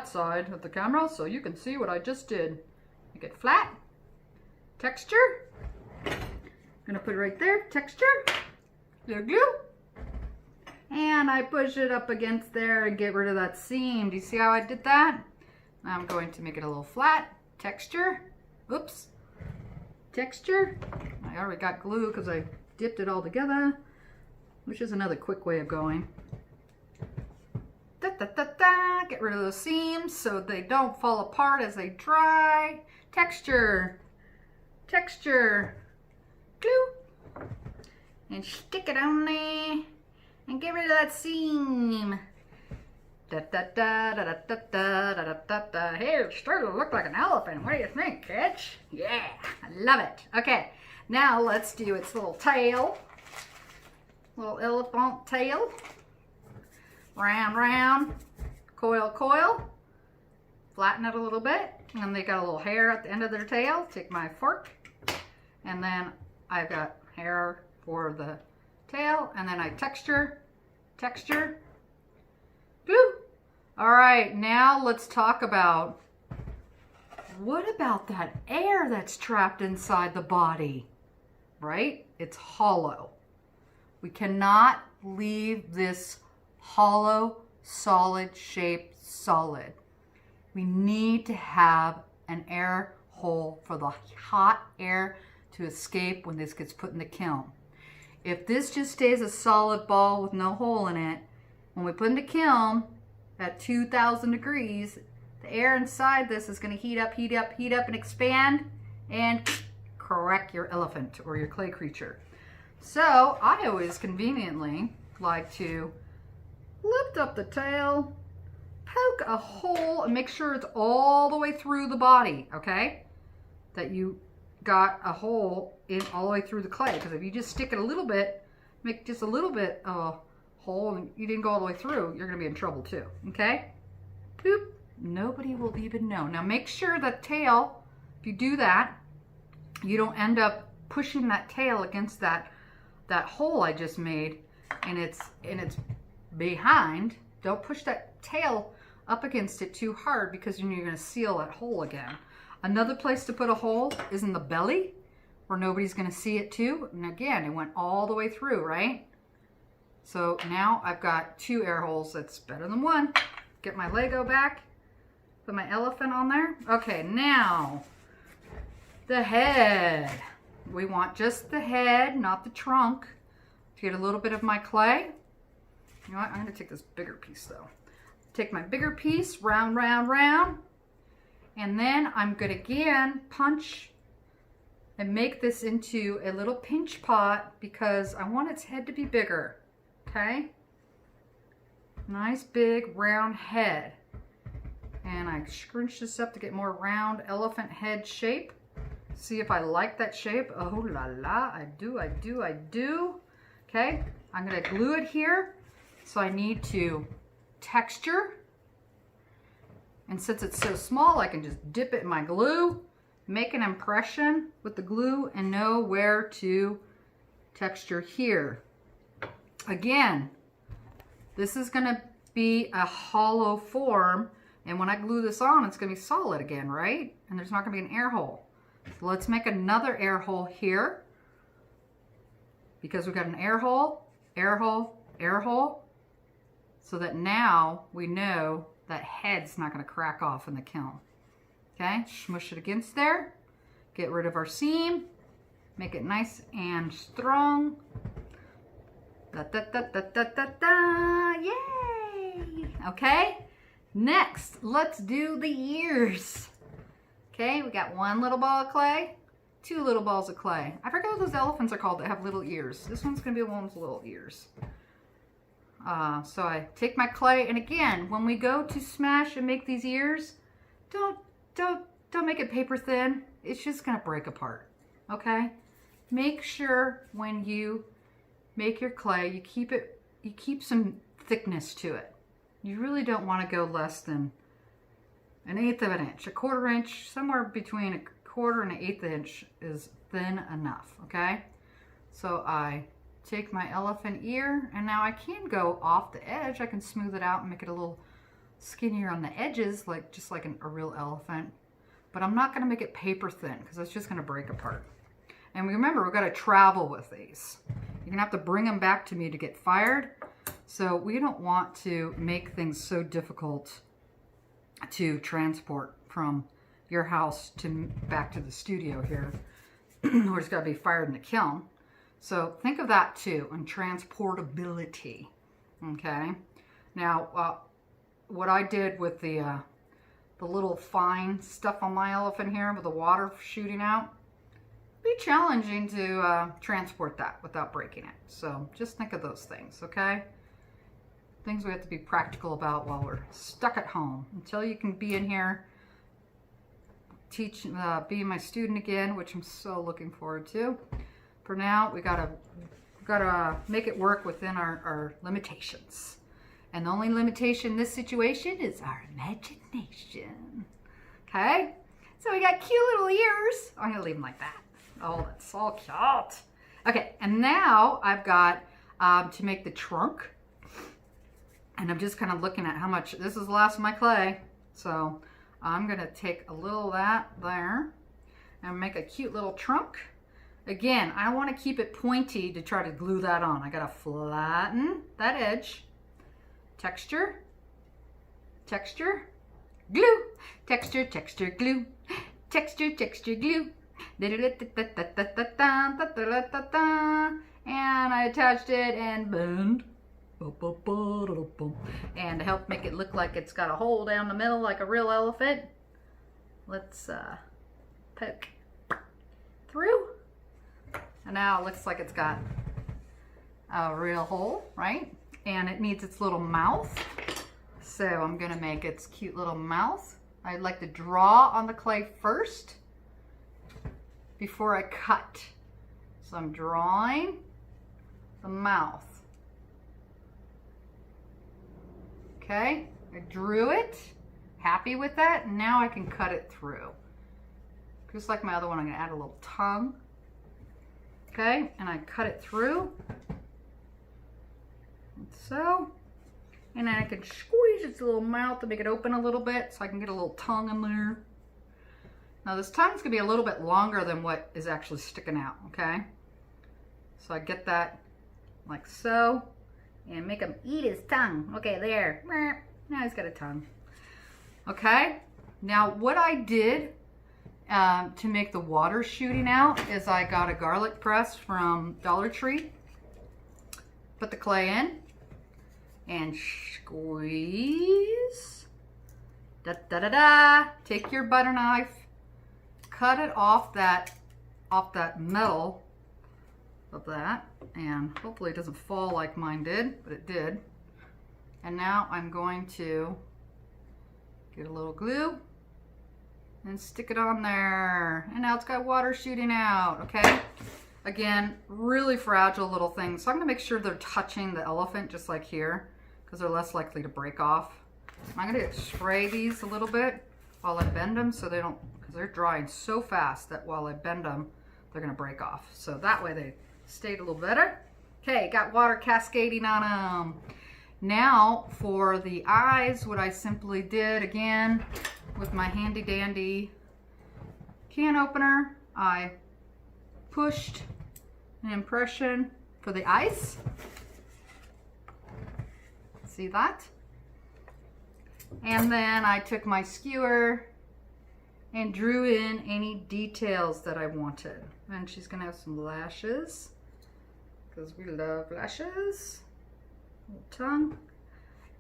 side of the camera so you can see what I just did. Make it flat, texture. Gonna put it right there, texture, little glue. And I push it up against there and get rid of that seam. Do you see how I did that? Now I'm going to make it a little flat, texture, oops, texture. I already got glue because I dipped it all together, which is another quick way of going. Da, da, da, da. Get rid of those seams so they don't fall apart as they dry. Texture, texture, glue, and stick it on there and get rid of that seam. Da, da, da, da, da, da, da, da, da, da. Hey, it's starting to look like an elephant. What do you think, kids? Yeah, I love it. Okay, now let's do its little tail. Little elephant tail. Round, round, coil, coil. Flatten it a little bit. And they got a little hair at the end of their tail. Take my fork. And then I've got hair for the tail. And then I texture, texture, glue. All right, now let's talk about what about that air that's trapped inside the body, right? It's hollow. We cannot leave this hollow, solid shape solid. We need to have an air hole for the hot air to escape when this gets put in the kiln. If this just stays a solid ball with no hole in it, when we put in the kiln at 2,000 degrees, the air inside this is going to heat up, heat up, heat up, and expand and crack your elephant or your clay creature. So I always conveniently like to lift up the tail, poke a hole, and make sure it's all the way through the body, okay? That you got a hole in all the way through the clay. Because if you just stick it a little bit, make just a little bit of a hole and you didn't go all the way through, you're going to be in trouble too, okay? Boop. Nobody will even know. Now make sure that tail, if you do that, you don't end up pushing that tail against that hole I just made and it's behind. Don't push that tail up against it too hard because then you're going to seal that hole again. Another place to put a hole is in the belly where nobody's going to see it too. And again, it went all the way through, right? So now I've got 2 air holes. That's better than 1. Get my Lego back. Put my elephant on there. Okay, now the head. We want just the head, not the trunk. To get a little bit of my clay. You know what? I'm going to take this bigger piece though. Take my bigger piece, round, round, round. And then I'm going to again punch and make this into a little pinch pot because I want its head to be bigger. Okay? Nice big round head. And I scrunch this up to get more round elephant head shape. See if I like that shape. Oh la la, I do, I do, I do. Okay, I'm gonna glue it here. So I need to texture. And since it's so small, I can just dip it in my glue, make an impression with the glue and know where to texture here. Again, this is gonna be a hollow form. And when I glue this on, it's going to be solid again, right? And there's not going to be an air hole. So let's make another air hole here. Because we've got an air hole, air hole, air hole. So that now we know that head's not going to crack off in the kiln. Okay, smush it against there. Get rid of our seam. Make it nice and strong. Da, da, da, da, da, da, da. Yay! Okay. Next, let's do the ears. Okay, we got 1 little ball of clay, 2 little balls of clay. I forget what those elephants are called that have little ears. This one's gonna be one with little ears. So I take my clay, and again, when we go to smash and make these ears, don't make it paper thin. It's just gonna break apart. Okay? Make sure when you make your clay, you keep some thickness to it. You really don't want to go less than 1/8 of an inch. 1/4 inch, somewhere between 1/4 and 1/8 inch is thin enough, okay? So I take my elephant ear, and now I can go off the edge. I can smooth it out and make it a little skinnier on the edges, like just like a real elephant. But I'm not gonna make it paper thin because it's just gonna break apart. And remember, we've got to travel with these. You're gonna have to bring them back to me to get fired. So we don't want to make things so difficult to transport from your house to back to the studio here. Or it's got to be fired in the kiln. So think of that too, and transportability. Okay. Now, what I did with the little fine stuff on my elephant here with the water shooting out, be challenging to transport that without breaking it. So just think of those things, okay? Things we have to be practical about while we're stuck at home. Until you can be in here, be my student again, which I'm so looking forward to. For now, we gotta make it work within our limitations. And the only limitation in this situation is our imagination. Okay? So we got cute little ears. I'm gonna leave them like that. Oh, that's so cute. Okay, and now I've got to make the trunk. And I'm just kind of looking at how much, this is the last of my clay. So I'm gonna take a little of that there and make a cute little trunk. Again, I want to keep it pointy to try to glue that on. I gotta flatten that edge. Texture, texture, glue, texture, texture, glue, texture, texture, glue. And I attached it and bend. And to help make it look like it's got a hole down the middle like a real elephant, let's poke through. And now it looks like it's got a real hole, right? And it needs its little mouth. So I'm gonna make its cute little mouth. I'd like to draw on the clay first before I cut. So I'm drawing the mouth. Okay, I drew it. Happy with that. Now I can cut it through. Just like my other one, I'm gonna add a little tongue. Okay, and I cut it through. Like so. And then I can squeeze its little mouth to make it open a little bit so I can get a little tongue in there. Now this tongue's gonna be a little bit longer than what is actually sticking out, okay? So I get that like so. And make him eat his tongue. Okay, there. Now he's got a tongue. Okay, now what I did to make the water shooting out is I got a garlic press from Dollar Tree. Put the clay in and squeeze. Da da da da. Take your butter knife, cut it off that metal of that, and hopefully it doesn't fall like mine did, but it did. And now I'm going to get a little glue and stick it on there. And now it's got water shooting out, okay? Again, really fragile little things. So I'm gonna make sure they're touching the elephant just like here, because they're less likely to break off. I'm gonna spray these a little bit while I bend them so they don't, because they're drying so fast that while I bend them, they're gonna break off. So that way they stayed a little better. Okay, got water cascading on them. Now for the eyes, what I simply did again with my handy dandy can opener, I pushed an impression for the eyes. See that? And then I took my skewer and drew in any details that I wanted. And she's gonna have some lashes, because we love lashes. Little tongue.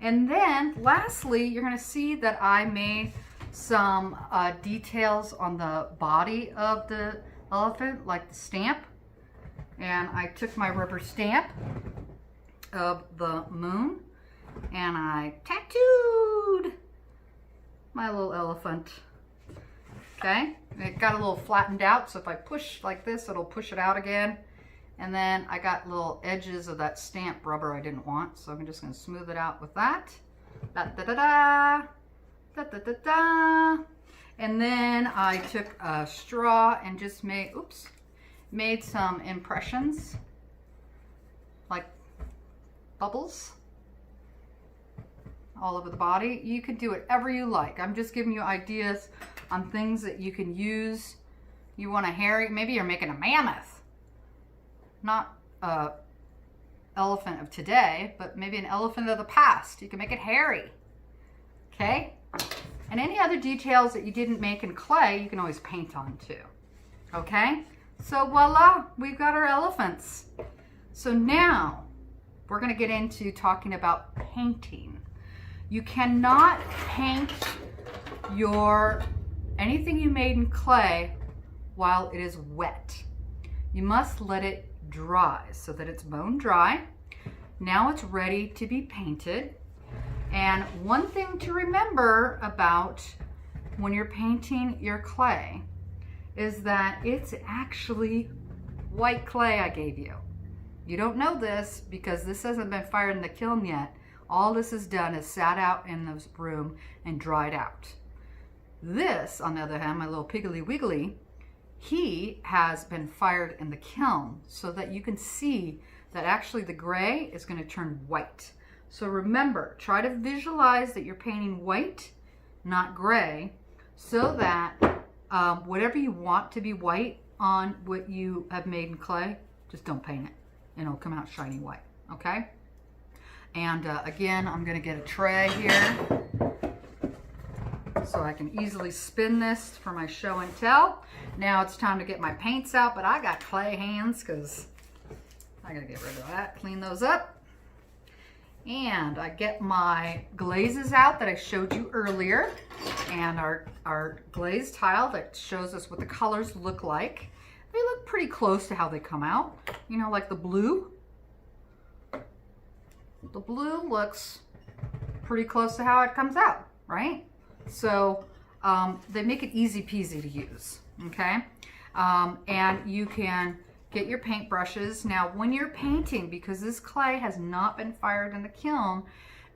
And then lastly, you're gonna see that I made some details on the body of the elephant, like the stamp. And I took my rubber stamp of the moon and I tattooed my little elephant. Okay, it got a little flattened out, so if I push like this, it'll push it out again. And then I got little edges of that stamp rubber I didn't want, so I'm just gonna smooth it out with that. Da da da da, da da da da. And then I took a straw and just made some impressions, like bubbles. all over the body. You can do whatever you like. I'm just giving you ideas on things that you can use. You want a hairy, maybe you're making a mammoth. Not a elephant of today, but maybe an elephant of the past. You can make it hairy. Okay? And any other details that you didn't make in clay, you can always paint on too. Okay? So voila, we've got our elephants. So now we're going to get into talking about painting. You cannot paint anything you made in clay while it is wet. You must let it dry so that it's bone dry. Now it's ready to be painted. And one thing to remember about when you're painting your clay is that it's actually white clay I gave you. You don't know this because this hasn't been fired in the kiln yet. All this has done is sat out in the room and dried out. This, on the other hand, my little Piggly Wiggly, he has been fired in the kiln so that you can see that actually the gray is going to turn white. So remember, try to visualize that you're painting white, not gray, so that whatever you want to be white on what you have made in clay, just don't paint it and it'll come out shiny white, okay? And again, I'm going to get a tray here so I can easily spin this for my show and tell. Now it's time to get my paints out, but I got clay hands because I got to get rid of that, clean those up. And I get my glazes out that I showed you earlier, and our glaze tile that shows us what the colors look like. They look pretty close to how they come out. You know, like the blue. The blue looks pretty close to how it comes out, right? So they make it easy peasy to use, okay? And you can get your paint brushes. Now, when you're painting, because this clay has not been fired in the kiln,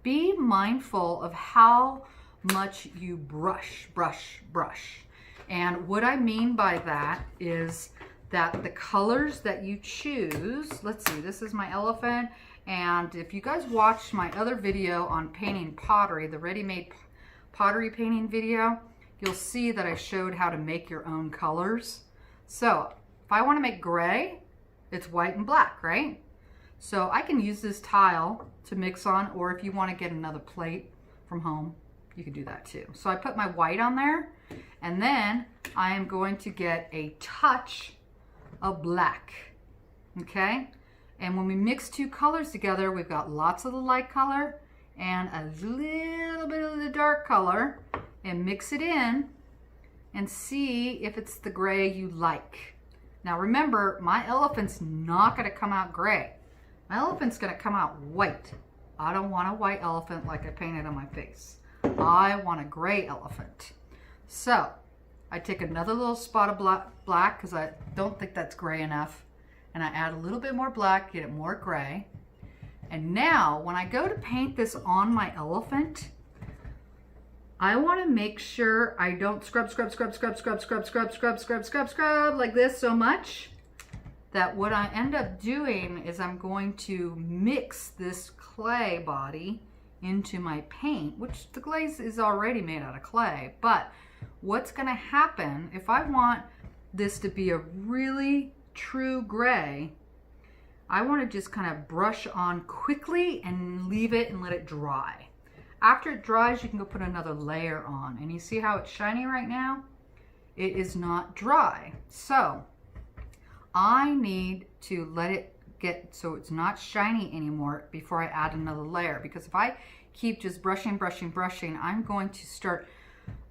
be mindful of how much you brush. And what I mean by that is that the colors that you choose, let's see, this is my elephant. And if you guys watched my other video on painting pottery, the ready-made pottery painting video, you'll see that I showed how to make your own colors. So if I want to make gray, it's white and black, right? So I can use this tile to mix on, or if you want to get another plate from home, you can do that too. So I put my white on there, and then I am going to get a touch of black, okay? And when we mix two colors together, we've got lots of the light color and a little bit of the dark color, and mix it in and see if it's the gray you like. Now remember, my elephant's not going to come out gray. My elephant's going to come out white. I don't want a white elephant like I painted on my face. I want a gray elephant. So I take another little spot of black because I don't think that's gray enough. And I add a little bit more black, get it more gray. And now when I go to paint this on my elephant, I want to make sure I don't scrub like this so much that what I end up doing is I'm going to mix this clay body into my paint, which the glaze is already made out of clay. But what's going to happen if I want this to be a really true gray, I want to just kind of brush on quickly and leave it and let it dry. After it dries, you can go put another layer on. And you see how it's shiny right now? It is not dry. So I need to let it get so it's not shiny anymore before I add another layer. Because if I keep just brushing, I'm going to start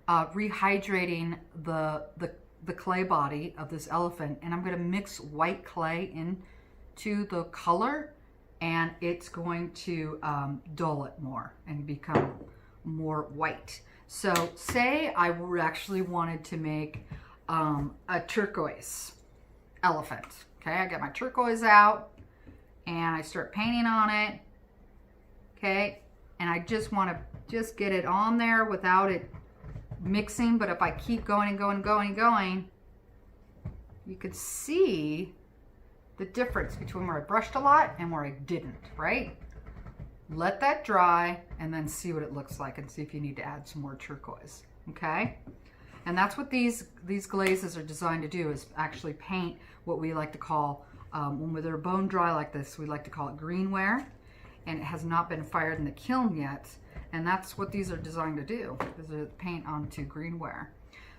rehydrating the clay body of this elephant. And I'm going to mix white clay into the color, and it's going to dull it more and become more white. So say I actually wanted to make a turquoise elephant. Okay, I get my turquoise out and I start painting on it. Okay, and I just want to get it on there without it mixing. But if I keep going and going, you could see the difference between where I brushed a lot and where I didn't, right? let that dry, and then see what it looks like and see if you need to add some more turquoise, okay? And that's what these glazes are designed to do, is actually paint what we like to call, when they're bone dry like this, we like to call it greenware, and it has not been fired in the kiln yet. And that's what these are designed to do, is to paint onto greenware.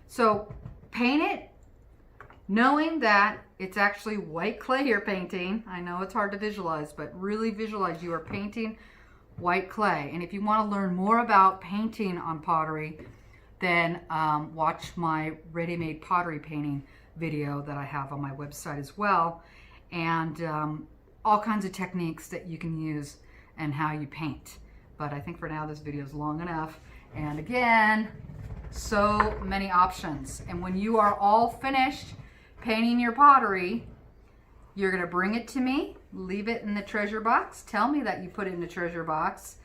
So paint it knowing that it's actually white clay you're painting. I know it's hard to visualize, but really visualize you are painting white clay. And if you want to learn more about painting on pottery, then watch my ready-made pottery painting video that I have on my website as well, and all kinds of techniques that you can use and how you paint. But I think for now this video is long enough. And again, so many options. And when you are all finished painting your pottery, you're gonna bring it to me, leave it in the treasure box, tell me that you put it in the treasure box,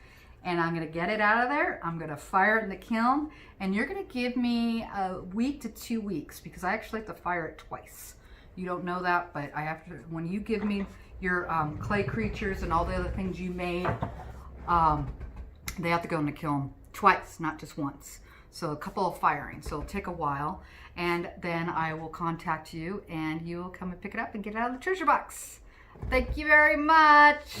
and I'm gonna get it out of there. I'm gonna fire it in the kiln, and you're gonna give me a week to 2 weeks, because I actually have to fire it twice. You don't know that, but I have to. When you give me your clay creatures and all the other things you made, they have to go in the kiln twice, not just once. So a couple of firings, so it'll take a while, and then I will contact you and you will come and pick it up and get it out of the treasure box. Thank you very much.